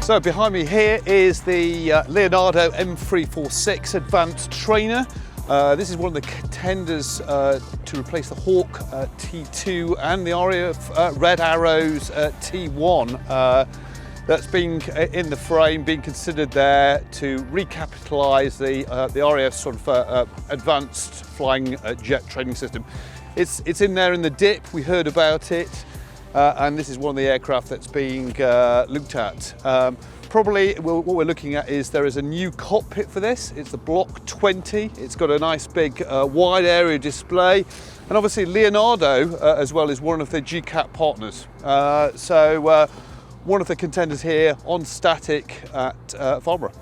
So behind me here is the Leonardo M-346 Advanced Trainer. This is one of the contenders to replace the Hawk T2 and the RAF Red Arrows T1. That's been in the frame, being considered there to recapitalise the RAF sort of advanced flying jet training system. It's in there in the dip. We heard about it. And this is one of the aircraft that's being looked at. Probably what we're looking at is there is a new cockpit for this. It's the Block 20. It's got a nice big wide area display. And obviously Leonardo as well is one of the GCAP partners. So one of the contenders here on static at Farnborough.